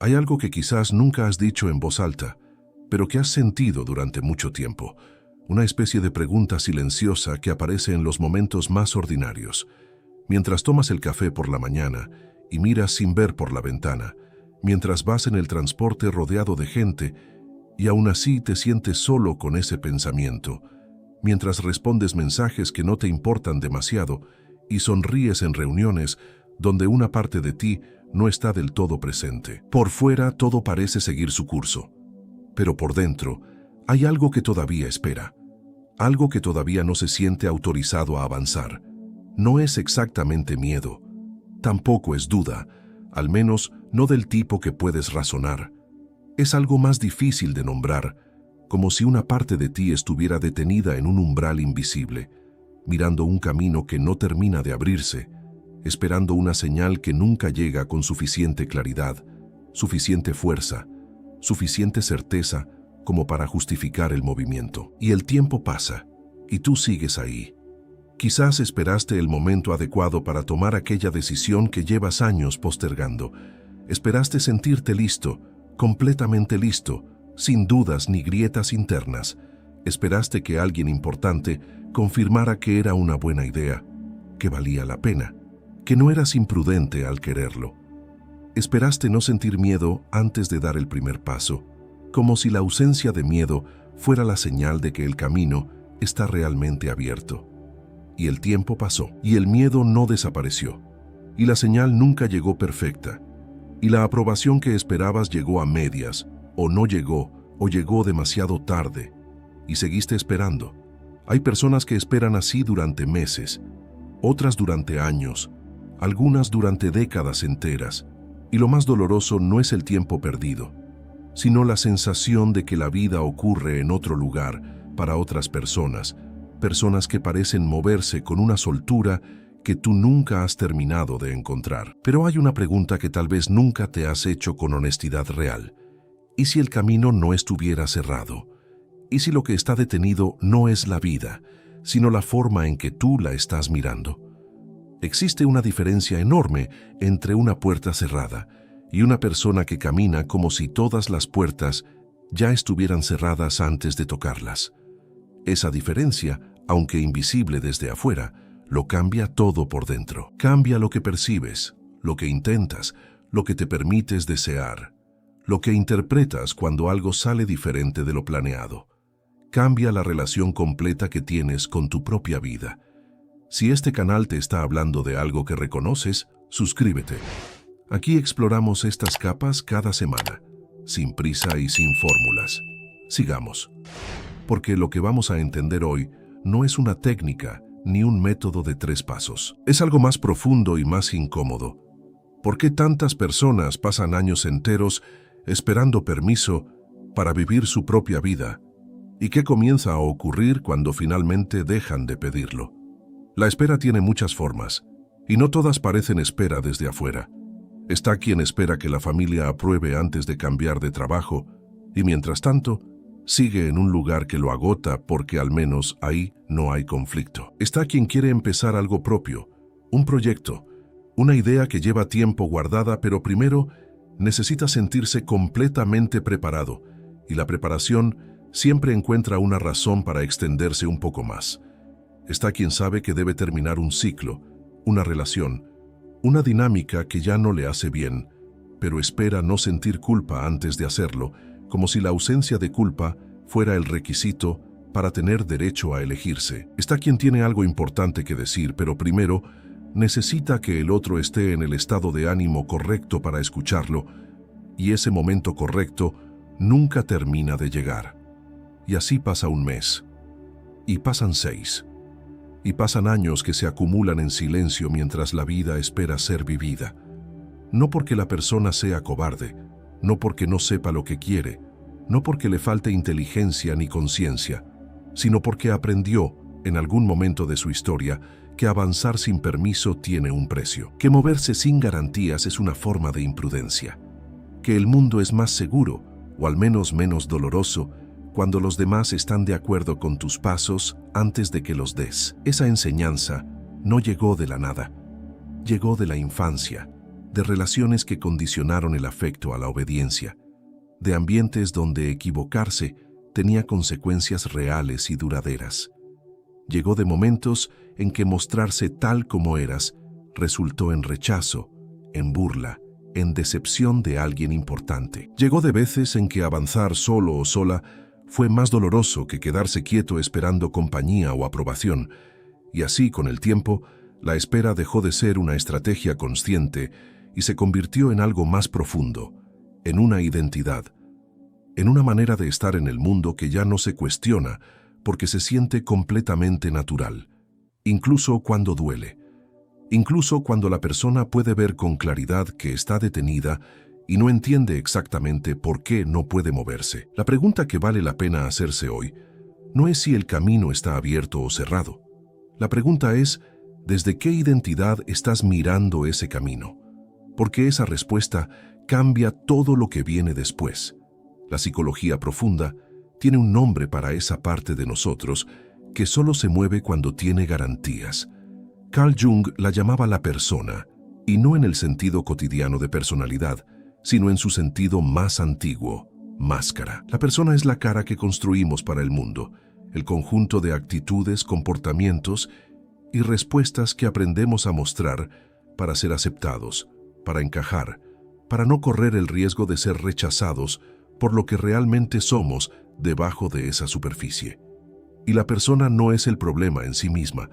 Hay algo que quizás nunca has dicho en voz alta, pero que has sentido durante mucho tiempo. Una especie de pregunta silenciosa que aparece en los momentos más ordinarios. Mientras tomas el café por la mañana y miras sin ver por la ventana, mientras vas en el transporte rodeado de gente y aún así te sientes solo con ese pensamiento, mientras respondes mensajes que no te importan demasiado y sonríes en reuniones donde una parte de ti no está del todo presente. Por fuera todo parece seguir su curso, pero por dentro hay algo que todavía espera, algo que todavía no se siente autorizado a avanzar. No es exactamente miedo, tampoco es duda, al menos no del tipo que puedes razonar. Es algo más difícil de nombrar, como si una parte de ti estuviera detenida en un umbral invisible, mirando un camino que no termina de abrirse, esperando una señal que nunca llega con suficiente claridad, suficiente fuerza, suficiente certeza como para justificar el movimiento. Y el tiempo pasa, y tú sigues ahí. Quizás esperaste el momento adecuado para tomar aquella decisión que llevas años postergando. Esperaste sentirte listo, completamente listo, sin dudas ni grietas internas. Esperaste que alguien importante confirmara que era una buena idea, que valía la pena, que no eras imprudente al quererlo. Esperaste no sentir miedo antes de dar el primer paso, como si la ausencia de miedo fuera la señal de que el camino está realmente abierto. Y el tiempo pasó, y el miedo no desapareció, y la señal nunca llegó perfecta, y la aprobación que esperabas llegó a medias, o no llegó, o llegó demasiado tarde, y seguiste esperando. Hay personas que esperan así durante meses, otras durante años, algunas durante décadas enteras, y lo más doloroso no es el tiempo perdido, sino la sensación de que la vida ocurre en otro lugar para otras personas, personas que parecen moverse con una soltura que tú nunca has terminado de encontrar. Pero hay una pregunta que tal vez nunca te has hecho con honestidad real. ¿Y si el camino no estuviera cerrado? ¿Y si lo que está detenido no es la vida, sino la forma en que tú la estás mirando? Existe una diferencia enorme entre una puerta cerrada y una persona que camina como si todas las puertas ya estuvieran cerradas antes de tocarlas. Esa diferencia, aunque invisible desde afuera, lo cambia todo por dentro. Cambia lo que percibes, lo que intentas, lo que te permites desear, lo que interpretas cuando algo sale diferente de lo planeado. Cambia la relación completa que tienes con tu propia vida. Si este canal te está hablando de algo que reconoces, suscríbete. Aquí exploramos estas capas cada semana, sin prisa y sin fórmulas. Sigamos. Porque lo que vamos a entender hoy no es una técnica ni un método de 3 pasos. Es algo más profundo y más incómodo. ¿Por qué tantas personas pasan años enteros esperando permiso para vivir su propia vida? ¿Y qué comienza a ocurrir cuando finalmente dejan de pedirlo? La espera tiene muchas formas, y no todas parecen espera desde afuera. Está quien espera que la familia apruebe antes de cambiar de trabajo, y mientras tanto, sigue en un lugar que lo agota porque al menos ahí no hay conflicto. Está quien quiere empezar algo propio, un proyecto, una idea que lleva tiempo guardada, pero primero necesita sentirse completamente preparado, y la preparación siempre encuentra una razón para extenderse un poco más. Está quien sabe que debe terminar un ciclo, una relación, una dinámica que ya no le hace bien, pero espera no sentir culpa antes de hacerlo, como si la ausencia de culpa fuera el requisito para tener derecho a elegirse. Está quien tiene algo importante que decir, pero primero necesita que el otro esté en el estado de ánimo correcto para escucharlo, y ese momento correcto nunca termina de llegar. Y así pasa un mes, y pasan 6, y pasan años que se acumulan en silencio mientras la vida espera ser vivida. No porque la persona sea cobarde, no porque no sepa lo que quiere, no porque le falte inteligencia ni conciencia, sino porque aprendió, en algún momento de su historia, que avanzar sin permiso tiene un precio, que moverse sin garantías es una forma de imprudencia, que el mundo es más seguro, o al menos menos doloroso, cuando los demás están de acuerdo con tus pasos antes de que los des. Esa enseñanza no llegó de la nada, llegó de la infancia, de relaciones que condicionaron el afecto a la obediencia, de ambientes donde equivocarse tenía consecuencias reales y duraderas. Llegó de momentos en que mostrarse tal como eras resultó en rechazo, en burla, en decepción de alguien importante. Llegó de veces en que avanzar solo o sola fue más doloroso que quedarse quieto esperando compañía o aprobación, y así, con el tiempo, la espera dejó de ser una estrategia consciente y se convirtió en algo más profundo, en una identidad, en una manera de estar en el mundo que ya no se cuestiona porque se siente completamente natural, incluso cuando duele, incluso cuando la persona puede ver con claridad que está detenida y no entiende exactamente por qué no puede moverse. La pregunta que vale la pena hacerse hoy no es si el camino está abierto o cerrado. La pregunta es, ¿desde qué identidad estás mirando ese camino? Porque esa respuesta cambia todo lo que viene después. La psicología profunda tiene un nombre para esa parte de nosotros que solo se mueve cuando tiene garantías. Carl Jung la llamaba la persona, y no en el sentido cotidiano de personalidad, sino en su sentido más antiguo, máscara. La persona es la cara que construimos para el mundo, el conjunto de actitudes, comportamientos y respuestas que aprendemos a mostrar para ser aceptados, para encajar, para no correr el riesgo de ser rechazados por lo que realmente somos debajo de esa superficie. Y la persona no es el problema en sí misma,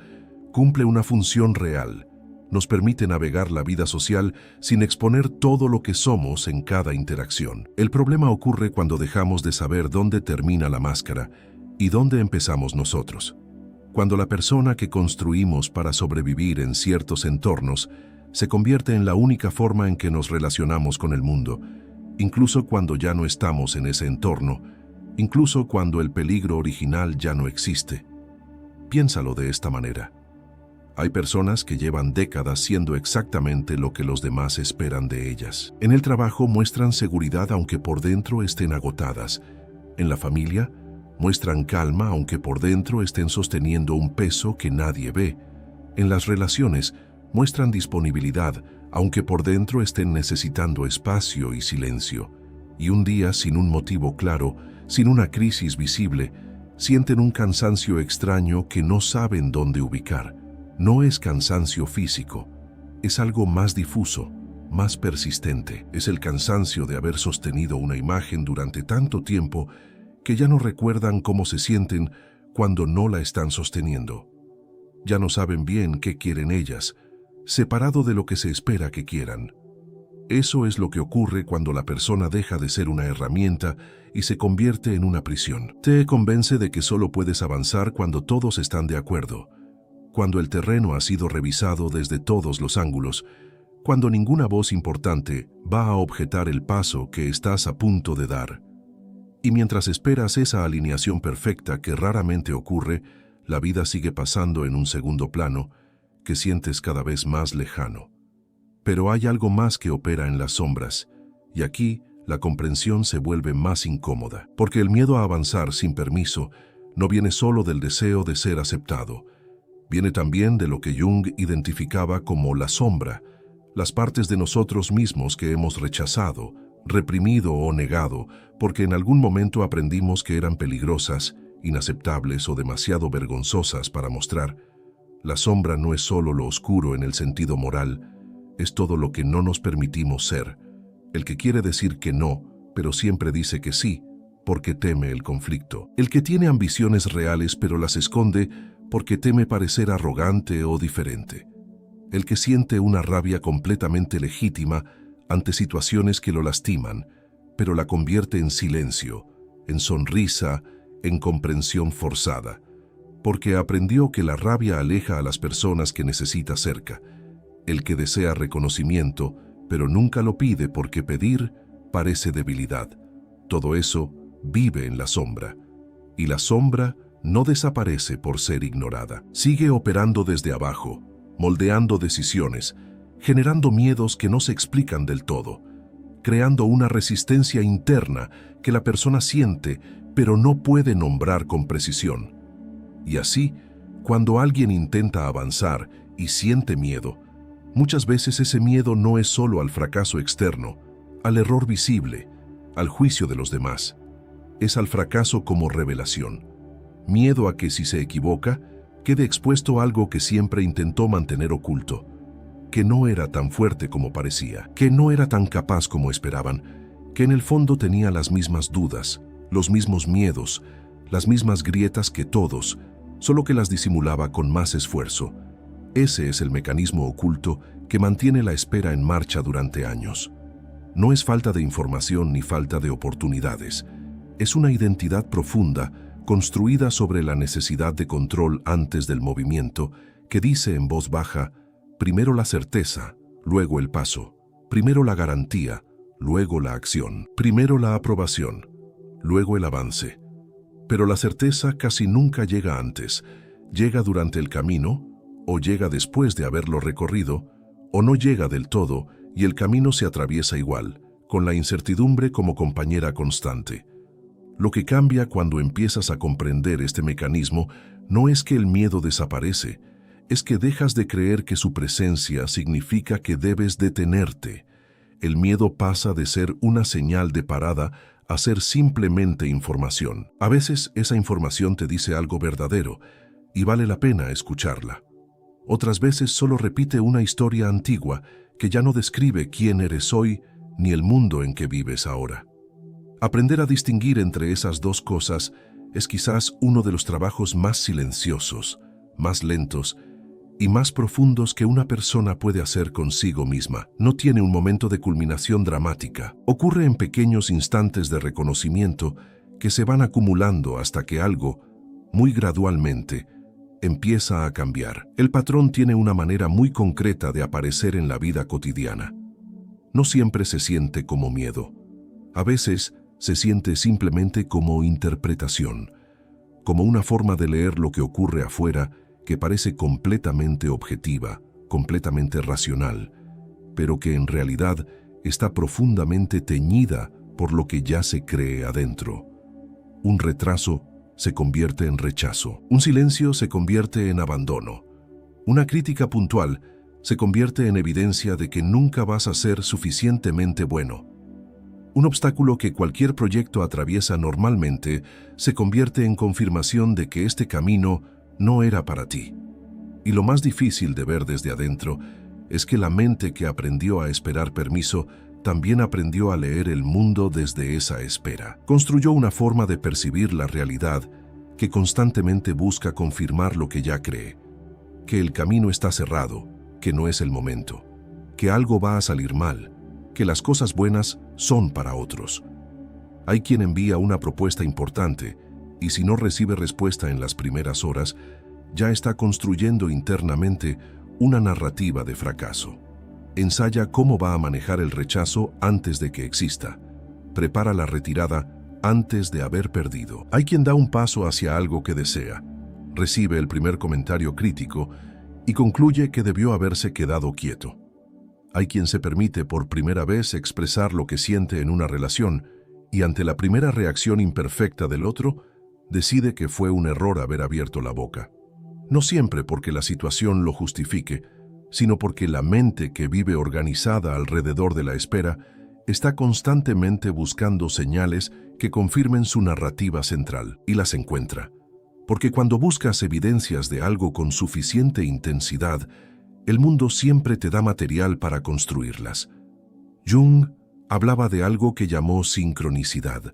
cumple una función real, nos permite navegar la vida social sin exponer todo lo que somos en cada interacción. El problema ocurre cuando dejamos de saber dónde termina la máscara y dónde empezamos nosotros. Cuando la persona que construimos para sobrevivir en ciertos entornos se convierte en la única forma en que nos relacionamos con el mundo, incluso cuando ya no estamos en ese entorno, incluso cuando el peligro original ya no existe. Piénsalo de esta manera. Hay personas que llevan décadas siendo exactamente lo que los demás esperan de ellas. En el trabajo muestran seguridad aunque por dentro estén agotadas. En la familia muestran calma aunque por dentro estén sosteniendo un peso que nadie ve. En las relaciones muestran disponibilidad aunque por dentro estén necesitando espacio y silencio. Y un día, sin un motivo claro, sin una crisis visible, sienten un cansancio extraño que no saben dónde ubicar. No es cansancio físico, es algo más difuso, más persistente. Es el cansancio de haber sostenido una imagen durante tanto tiempo que ya no recuerdan cómo se sienten cuando no la están sosteniendo. Ya no saben bien qué quieren ellas, separado de lo que se espera que quieran. Eso es lo que ocurre cuando la persona deja de ser una herramienta y se convierte en una prisión. Te convence de que solo puedes avanzar cuando todos están de acuerdo, cuando el terreno ha sido revisado desde todos los ángulos, cuando ninguna voz importante va a objetar el paso que estás a punto de dar. Y mientras esperas esa alineación perfecta que raramente ocurre, la vida sigue pasando en un segundo plano que sientes cada vez más lejano. Pero hay algo más que opera en las sombras, y aquí la comprensión se vuelve más incómoda, porque el miedo a avanzar sin permiso no viene solo del deseo de ser aceptado, viene también de lo que Jung identificaba como la sombra, las partes de nosotros mismos que hemos rechazado, reprimido o negado, porque en algún momento aprendimos que eran peligrosas, inaceptables o demasiado vergonzosas para mostrar. La sombra no es solo lo oscuro en el sentido moral, es todo lo que no nos permitimos ser, el que quiere decir que no, pero siempre dice que sí, porque teme el conflicto. El que tiene ambiciones reales pero las esconde porque teme parecer arrogante o diferente. El que siente una rabia completamente legítima ante situaciones que lo lastiman, pero la convierte en silencio, en sonrisa, en comprensión forzada, porque aprendió que la rabia aleja a las personas que necesita cerca. El que desea reconocimiento, pero nunca lo pide porque pedir parece debilidad. Todo eso vive en la sombra, y la sombra no desaparece por ser ignorada. Sigue operando desde abajo, moldeando decisiones, generando miedos que no se explican del todo, creando una resistencia interna que la persona siente, pero no puede nombrar con precisión. Y así, cuando alguien intenta avanzar y siente miedo, Muchas veces ese miedo no es solo al fracaso externo, al error visible, al juicio de los demás. Es al fracaso como revelación. Miedo a que si se equivoca, quede expuesto a algo que siempre intentó mantener oculto, que no era tan fuerte como parecía, que no era tan capaz como esperaban, que en el fondo tenía las mismas dudas, los mismos miedos, las mismas grietas que todos, solo que las disimulaba con más esfuerzo. Ese es el mecanismo oculto que mantiene la espera en marcha durante años. No es falta de información ni falta de oportunidades. Es una identidad profunda, construida sobre la necesidad de control antes del movimiento, que dice en voz baja: primero la certeza, luego el paso; primero la garantía, luego la acción; primero la aprobación, luego el avance. Pero la certeza casi nunca llega antes. Llega durante el camino, o llega después de haberlo recorrido, o no llega del todo y el camino se atraviesa igual, con la incertidumbre como compañera constante. Lo que cambia cuando empiezas a comprender este mecanismo no es que el miedo desaparece, es que dejas de creer que su presencia significa que debes detenerte. El miedo pasa de ser una señal de parada a ser simplemente información. A veces esa información te dice algo verdadero y vale la pena escucharla. Otras veces solo repite una historia antigua que ya no describe quién eres hoy ni el mundo en que vives ahora. Aprender a distinguir entre esas dos cosas es quizás uno de los trabajos más silenciosos, más lentos y más profundos que una persona puede hacer consigo misma. No tiene un momento de culminación dramática. Ocurre en pequeños instantes de reconocimiento que se van acumulando hasta que algo, muy gradualmente, empieza a cambiar. El patrón tiene una manera muy concreta de aparecer en la vida cotidiana. No siempre se siente como miedo. A veces se siente simplemente como interpretación, como una forma de leer lo que ocurre afuera que parece completamente objetiva, completamente racional, pero que en realidad está profundamente teñida por lo que ya se cree adentro. Un retraso se convierte en rechazo. Un silencio se convierte en abandono. Una crítica puntual se convierte en evidencia de que nunca vas a ser suficientemente bueno. Un obstáculo que cualquier proyecto atraviesa normalmente se convierte en confirmación de que este camino no era para ti. Y lo más difícil de ver desde adentro es que la mente que aprendió a esperar permiso también aprendió a leer el mundo desde esa espera. Construyó una forma de percibir la realidad que constantemente busca confirmar lo que ya cree, que el camino está cerrado, que no es el momento, que algo va a salir mal, que las cosas buenas son para otros. Hay quien envía una propuesta importante y si no recibe respuesta en las primeras horas, ya está construyendo internamente una narrativa de fracaso. Ensaya cómo va a manejar el rechazo antes de que exista. Prepara la retirada antes de haber perdido. Hay quien da un paso hacia algo que desea, recibe el primer comentario crítico y concluye que debió haberse quedado quieto. Hay quien se permite por primera vez expresar lo que siente en una relación y ante la primera reacción imperfecta del otro, decide que fue un error haber abierto la boca. No siempre porque la situación lo justifique, sino porque la mente que vive organizada alrededor de la espera está constantemente buscando señales que confirmen su narrativa central y las encuentra. Porque cuando buscas evidencias de algo con suficiente intensidad, el mundo siempre te da material para construirlas. Jung hablaba de algo que llamó sincronicidad,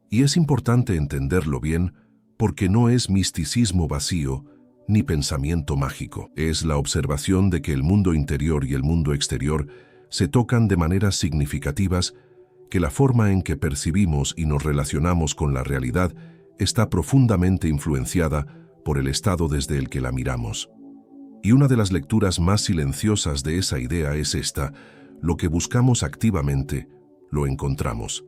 y es importante entenderlo bien porque no es misticismo vacío ni pensamiento mágico. Es la observación de que el mundo interior y el mundo exterior se tocan de maneras significativas, que la forma en que percibimos y nos relacionamos con la realidad está profundamente influenciada por el estado desde el que la miramos. Y una de las lecturas más silenciosas de esa idea es esta: lo que buscamos activamente, lo encontramos.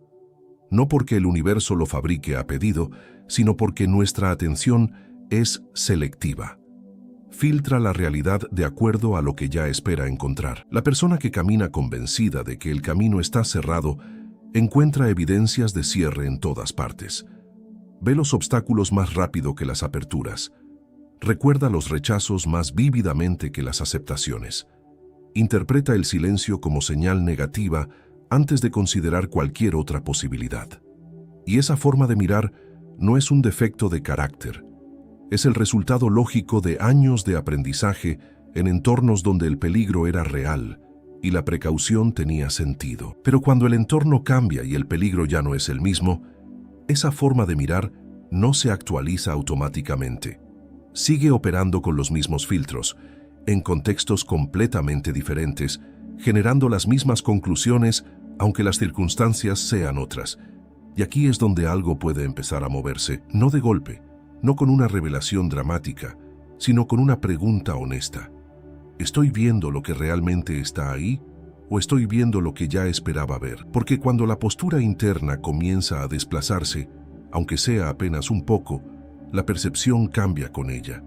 No porque el universo lo fabrique a pedido, sino porque nuestra atención es selectiva. Filtra la realidad de acuerdo a lo que ya espera encontrar. La persona que camina convencida de que el camino está cerrado encuentra evidencias de cierre en todas partes. Ve los obstáculos más rápido que las aperturas. Recuerda los rechazos más vívidamente que las aceptaciones. Interpreta el silencio como señal negativa antes de considerar cualquier otra posibilidad. Y esa forma de mirar no es un defecto de carácter. Es el resultado lógico de años de aprendizaje en entornos donde el peligro era real y la precaución tenía sentido. Pero cuando el entorno cambia y el peligro ya no es el mismo, esa forma de mirar no se actualiza automáticamente. Sigue operando con los mismos filtros, en contextos completamente diferentes, generando las mismas conclusiones, aunque las circunstancias sean otras. Y aquí es donde algo puede empezar a moverse, no de golpe, no con una revelación dramática, sino con una pregunta honesta. ¿Estoy viendo lo que realmente está ahí o estoy viendo lo que ya esperaba ver? Porque cuando la postura interna comienza a desplazarse, aunque sea apenas un poco, la percepción cambia con ella.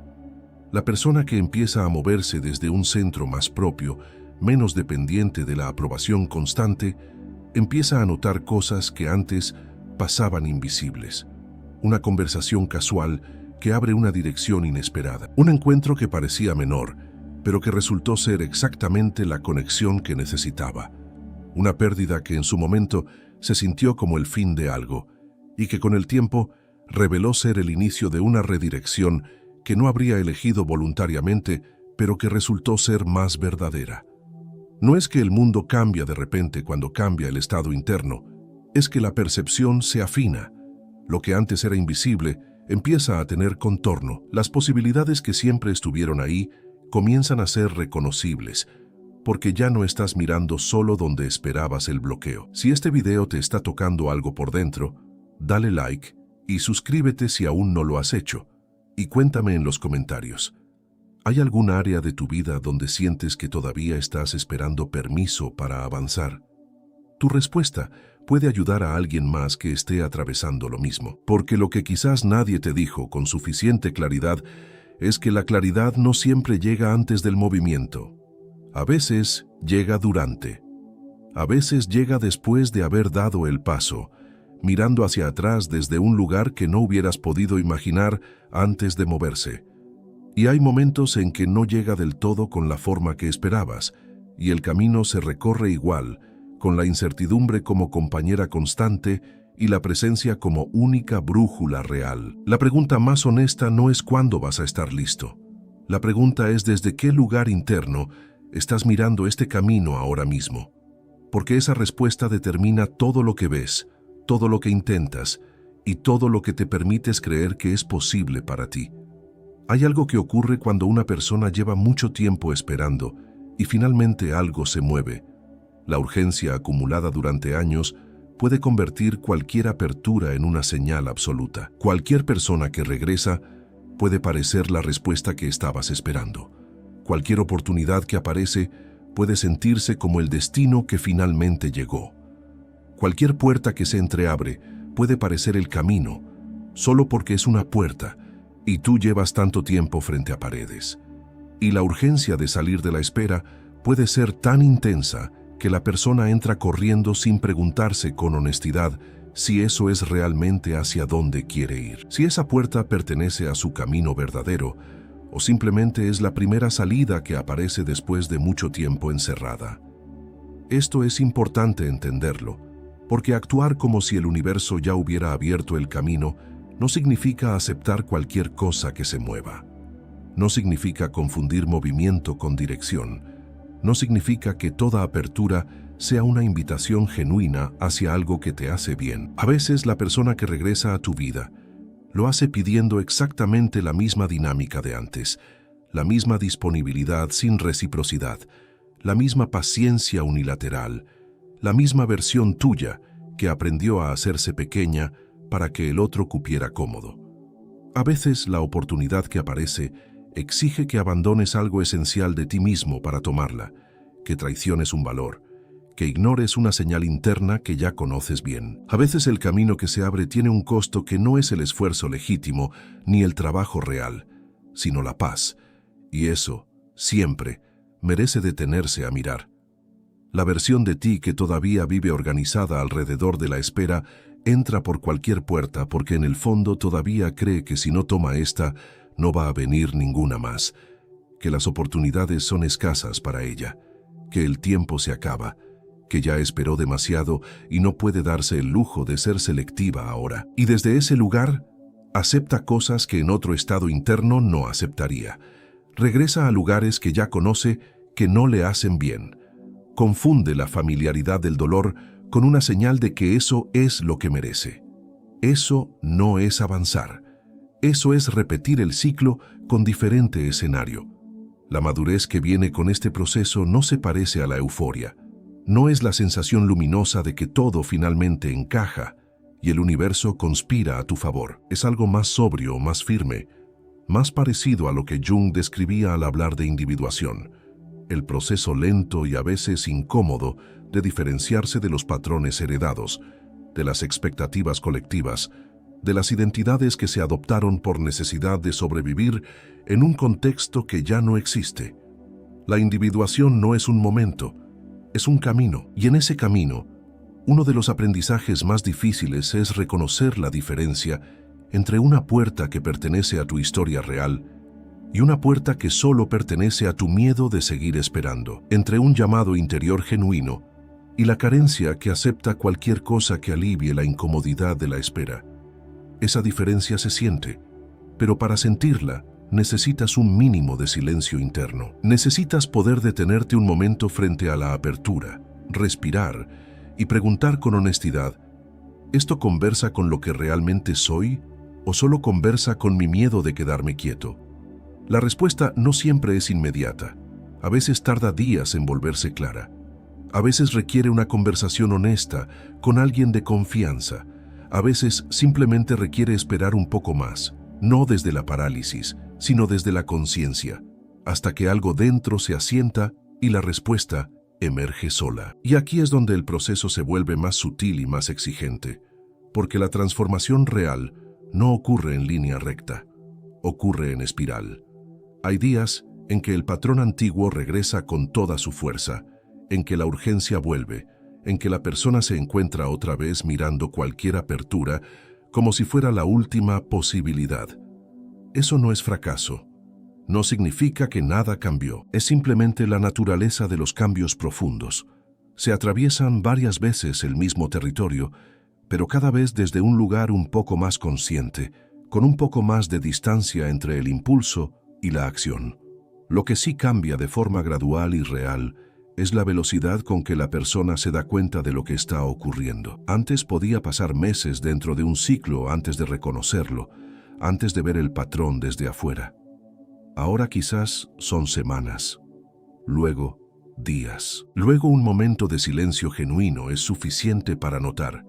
La persona que empieza a moverse desde un centro más propio, menos dependiente de la aprobación constante, empieza a notar cosas que antes pasaban invisibles. Una conversación casual que abre una dirección inesperada. Un encuentro que parecía menor, pero que resultó ser exactamente la conexión que necesitaba. Una pérdida que en su momento se sintió como el fin de algo, y que con el tiempo reveló ser el inicio de una redirección que no habría elegido voluntariamente, pero que resultó ser más verdadera. No es que el mundo cambia de repente cuando cambia el estado interno, es que la percepción se afina. Lo que antes era invisible empieza a tener contorno. Las posibilidades que siempre estuvieron ahí comienzan a ser reconocibles, porque ya no estás mirando solo donde esperabas el bloqueo. Si este video te está tocando algo por dentro, dale like y suscríbete si aún no lo has hecho, y cuéntame en los comentarios. ¿Hay algún área de tu vida donde sientes que todavía estás esperando permiso para avanzar? Tu respuesta puede ayudar a alguien más que esté atravesando lo mismo, porque lo que quizás nadie te dijo con suficiente claridad es que la claridad no siempre llega antes del movimiento. A veces llega durante. A veces llega después de haber dado el paso, mirando hacia atrás desde un lugar que no hubieras podido imaginar antes de moverse. Y hay momentos en que no llega del todo con la forma que esperabas, y el camino se recorre igual, con la incertidumbre como compañera constante y la presencia como única brújula real. La pregunta más honesta no es cuándo vas a estar listo. La pregunta es desde qué lugar interno estás mirando este camino ahora mismo. Porque esa respuesta determina todo lo que ves, todo lo que intentas y todo lo que te permites creer que es posible para ti. Hay algo que ocurre cuando una persona lleva mucho tiempo esperando y finalmente algo se mueve. La urgencia acumulada durante años puede convertir cualquier apertura en una señal absoluta. Cualquier persona que regresa puede parecer la respuesta que estabas esperando. Cualquier oportunidad que aparece puede sentirse como el destino que finalmente llegó. Cualquier puerta que se entreabre puede parecer el camino, solo porque es una puerta y tú llevas tanto tiempo frente a paredes. Y la urgencia de salir de la espera puede ser tan intensa que la persona entra corriendo sin preguntarse con honestidad si eso es realmente hacia dónde quiere ir. Si esa puerta pertenece a su camino verdadero o simplemente es la primera salida que aparece después de mucho tiempo encerrada. Esto es importante entenderlo, porque actuar como si el universo ya hubiera abierto el camino no significa aceptar cualquier cosa que se mueva. No significa confundir movimiento con dirección. No significa que toda apertura sea una invitación genuina hacia algo que te hace bien. A veces la persona que regresa a tu vida lo hace pidiendo exactamente la misma dinámica de antes, la misma disponibilidad sin reciprocidad, la misma paciencia unilateral, la misma versión tuya que aprendió a hacerse pequeña para que el otro cupiera cómodo. A veces la oportunidad que aparece exige que abandones algo esencial de ti mismo para tomarla, que traiciones un valor, que ignores una señal interna que ya conoces bien. A veces el camino que se abre tiene un costo que no es el esfuerzo legítimo ni el trabajo real, sino la paz, y eso, siempre, merece detenerse a mirar. La versión de ti que todavía vive organizada alrededor de la espera entra por cualquier puerta porque en el fondo todavía cree que si no toma esta, no va a venir ninguna más, que las oportunidades son escasas para ella, que el tiempo se acaba, que ya esperó demasiado y no puede darse el lujo de ser selectiva ahora. Y desde ese lugar, acepta cosas que en otro estado interno no aceptaría. Regresa a lugares que ya conoce que no le hacen bien. Confunde la familiaridad del dolor con una señal de que eso es lo que merece. Eso no es avanzar. Eso es repetir el ciclo con diferente escenario. La madurez que viene con este proceso no se parece a la euforia. No es la sensación luminosa de que todo finalmente encaja y el universo conspira a tu favor. Es algo más sobrio, más firme, más parecido a lo que Jung describía al hablar de individuación. El proceso lento y a veces incómodo de diferenciarse de los patrones heredados, de las expectativas colectivas, de las identidades que se adoptaron por necesidad de sobrevivir en un contexto que ya no existe. La individuación no es un momento, es un camino, y en ese camino, uno de los aprendizajes más difíciles es reconocer la diferencia entre una puerta que pertenece a tu historia real y una puerta que solo pertenece a tu miedo de seguir esperando, entre un llamado interior genuino y la carencia que acepta cualquier cosa que alivie la incomodidad de la espera. Esa diferencia se siente, pero para sentirla necesitas un mínimo de silencio interno. Necesitas poder detenerte un momento frente a la apertura, respirar y preguntar con honestidad, ¿esto conversa con lo que realmente soy o solo conversa con mi miedo de quedarme quieto? La respuesta no siempre es inmediata. A veces tarda días en volverse clara. A veces requiere una conversación honesta con alguien de confianza. A veces simplemente requiere esperar un poco más, no desde la parálisis, sino desde la conciencia, hasta que algo dentro se asienta y la respuesta emerge sola. Y aquí es donde el proceso se vuelve más sutil y más exigente, porque la transformación real no ocurre en línea recta, ocurre en espiral. Hay días en que el patrón antiguo regresa con toda su fuerza, en que la urgencia vuelve, en que la persona se encuentra otra vez mirando cualquier apertura como si fuera la última posibilidad. Eso no es fracaso. No significa que nada cambió. Es simplemente la naturaleza de los cambios profundos. Se atraviesan varias veces el mismo territorio, pero cada vez desde un lugar un poco más consciente, con un poco más de distancia entre el impulso y la acción. Lo que sí cambia de forma gradual y real es la velocidad con que la persona se da cuenta de lo que está ocurriendo. Antes podía pasar meses dentro de un ciclo antes de reconocerlo, antes de ver el patrón desde afuera. Ahora quizás son semanas, luego días. Luego un momento de silencio genuino es suficiente para notar: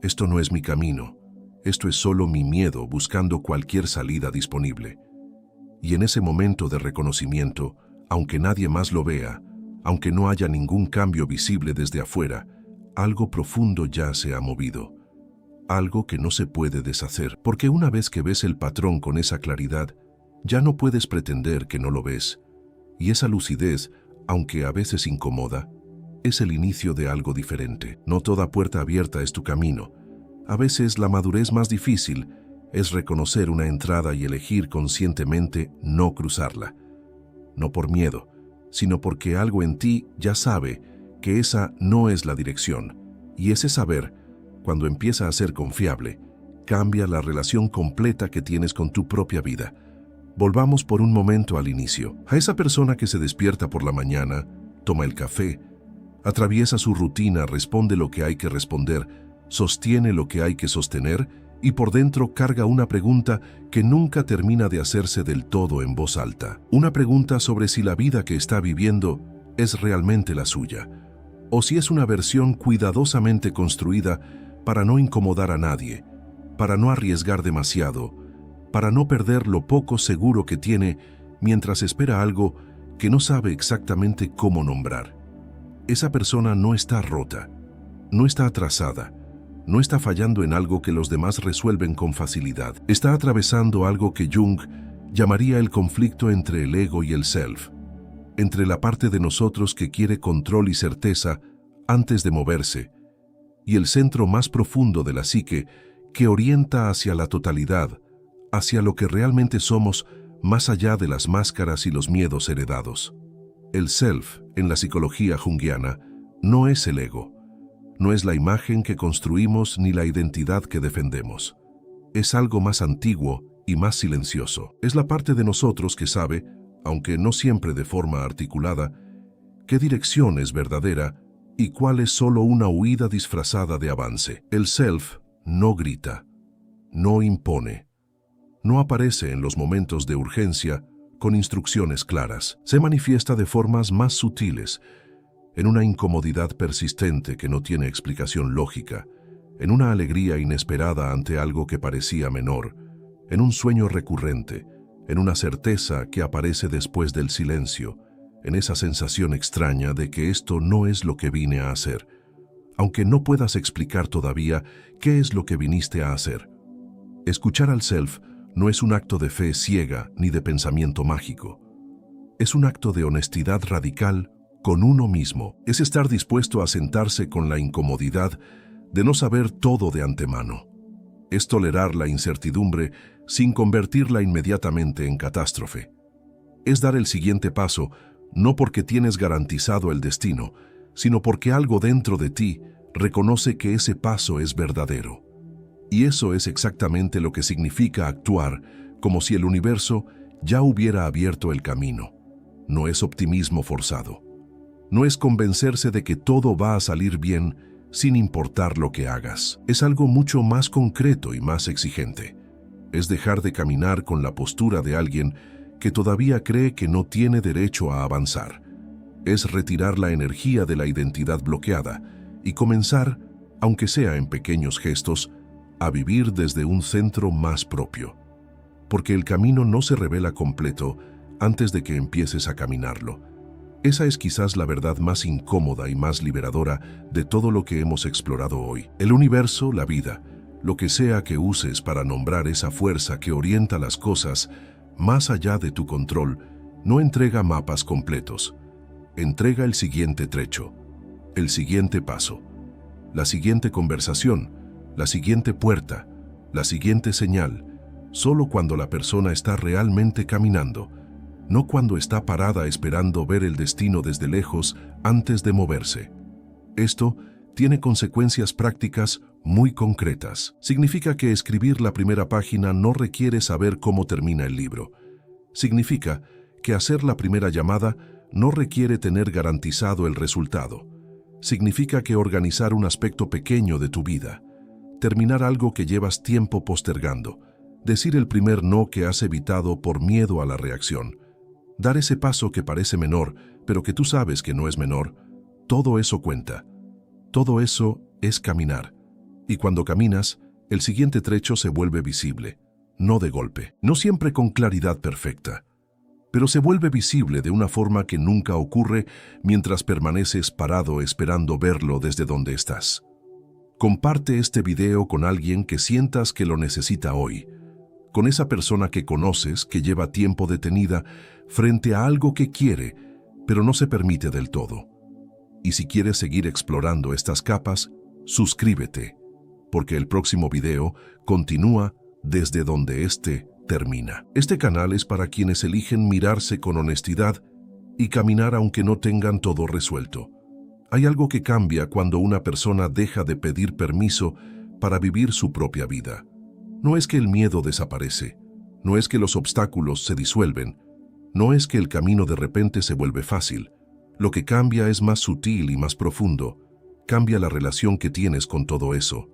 esto no es mi camino, esto es solo mi miedo buscando cualquier salida disponible. Y en ese momento de reconocimiento, aunque nadie más lo vea, aunque no haya ningún cambio visible desde afuera, algo profundo ya se ha movido. Algo que no se puede deshacer, porque una vez que ves el patrón con esa claridad, ya no puedes pretender que no lo ves. Y esa lucidez, aunque a veces incomoda, es el inicio de algo diferente. No toda puerta abierta es tu camino. A veces la madurez más difícil es reconocer una entrada y elegir conscientemente no cruzarla. No por miedo, sino porque algo en ti ya sabe que esa no es la dirección. Y ese saber, cuando empieza a ser confiable, cambia la relación completa que tienes con tu propia vida. Volvamos por un momento al inicio. A esa persona que se despierta por la mañana, toma el café, atraviesa su rutina, responde lo que hay que responder, sostiene lo que hay que sostener y por dentro carga una pregunta que nunca termina de hacerse del todo en voz alta. Una pregunta sobre si la vida que está viviendo es realmente la suya, o si es una versión cuidadosamente construida para no incomodar a nadie, para no arriesgar demasiado, para no perder lo poco seguro que tiene mientras espera algo que no sabe exactamente cómo nombrar. Esa persona no está rota, no está atrasada, no está fallando en algo que los demás resuelven con facilidad. Está atravesando algo que Jung llamaría el conflicto entre el ego y el self, entre la parte de nosotros que quiere control y certeza antes de moverse, y el centro más profundo de la psique que orienta hacia la totalidad, hacia lo que realmente somos más allá de las máscaras y los miedos heredados. El self, en la psicología junguiana, no es el ego. No es la imagen que construimos ni la identidad que defendemos. Es algo más antiguo y más silencioso. Es la parte de nosotros que sabe, aunque no siempre de forma articulada, qué dirección es verdadera y cuál es solo una huida disfrazada de avance. El self no grita, no impone, no aparece en los momentos de urgencia con instrucciones claras. Se manifiesta de formas más sutiles, en una incomodidad persistente que no tiene explicación lógica, en una alegría inesperada ante algo que parecía menor, en un sueño recurrente, en una certeza que aparece después del silencio, en esa sensación extraña de que esto no es lo que vine a hacer, aunque no puedas explicar todavía qué es lo que viniste a hacer. Escuchar al self no es un acto de fe ciega ni de pensamiento mágico. Es un acto de honestidad radical con uno mismo. Es estar dispuesto a sentarse con la incomodidad de no saber todo de antemano. Es tolerar la incertidumbre sin convertirla inmediatamente en catástrofe. Es dar el siguiente paso, no porque tienes garantizado el destino, sino porque algo dentro de ti reconoce que ese paso es verdadero. Y eso es exactamente lo que significa actuar como si el universo ya hubiera abierto el camino. No es optimismo forzado. No es convencerse de que todo va a salir bien sin importar lo que hagas. Es algo mucho más concreto y más exigente. Es dejar de caminar con la postura de alguien que todavía cree que no tiene derecho a avanzar. Es retirar la energía de la identidad bloqueada y comenzar, aunque sea en pequeños gestos, a vivir desde un centro más propio. Porque el camino no se revela completo antes de que empieces a caminarlo. Esa es quizás la verdad más incómoda y más liberadora de todo lo que hemos explorado hoy. El universo, la vida, lo que sea que uses para nombrar esa fuerza que orienta las cosas más allá de tu control, no entrega mapas completos. Entrega el siguiente trecho, el siguiente paso, la siguiente conversación, la siguiente puerta, la siguiente señal, solo cuando la persona está realmente caminando, no cuando está parada esperando ver el destino desde lejos antes de moverse. Esto tiene consecuencias prácticas muy concretas. Significa que escribir la primera página no requiere saber cómo termina el libro. Significa que hacer la primera llamada no requiere tener garantizado el resultado. Significa que organizar un aspecto pequeño de tu vida, terminar algo que llevas tiempo postergando, decir el primer no que has evitado por miedo a la reacción, dar ese paso que parece menor, pero que tú sabes que no es menor, todo eso cuenta. Todo eso es caminar. Y cuando caminas, el siguiente trecho se vuelve visible, no de golpe, no siempre con claridad perfecta, pero se vuelve visible de una forma que nunca ocurre mientras permaneces parado esperando verlo desde donde estás. Comparte este video con alguien que sientas que lo necesita hoy, con esa persona que conoces que lleva tiempo detenida frente a algo que quiere, pero no se permite del todo. Y si quieres seguir explorando estas capas, suscríbete, porque el próximo video continúa desde donde este termina. Este canal es para quienes eligen mirarse con honestidad y caminar aunque no tengan todo resuelto. Hay algo que cambia cuando una persona deja de pedir permiso para vivir su propia vida. No es que el miedo desaparece, no es que los obstáculos se disuelven, no es que el camino de repente se vuelve fácil. Lo que cambia es más sutil y más profundo. Cambia la relación que tienes con todo eso.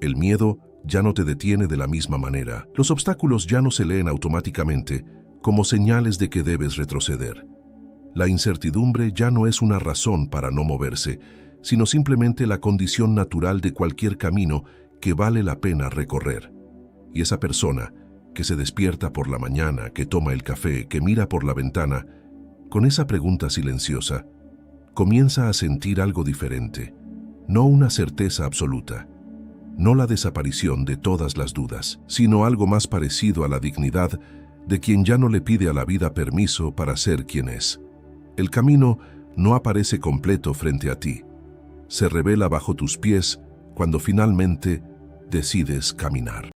El miedo ya no te detiene de la misma manera. Los obstáculos ya no se leen automáticamente como señales de que debes retroceder. La incertidumbre ya no es una razón para no moverse, sino simplemente la condición natural de cualquier camino que vale la pena recorrer. Y esa persona que se despierta por la mañana, que toma el café, que mira por la ventana, con esa pregunta silenciosa, comienza a sentir algo diferente, no una certeza absoluta, no la desaparición de todas las dudas, sino algo más parecido a la dignidad de quien ya no le pide a la vida permiso para ser quien es. El camino no aparece completo frente a ti, se revela bajo tus pies cuando finalmente decides caminar.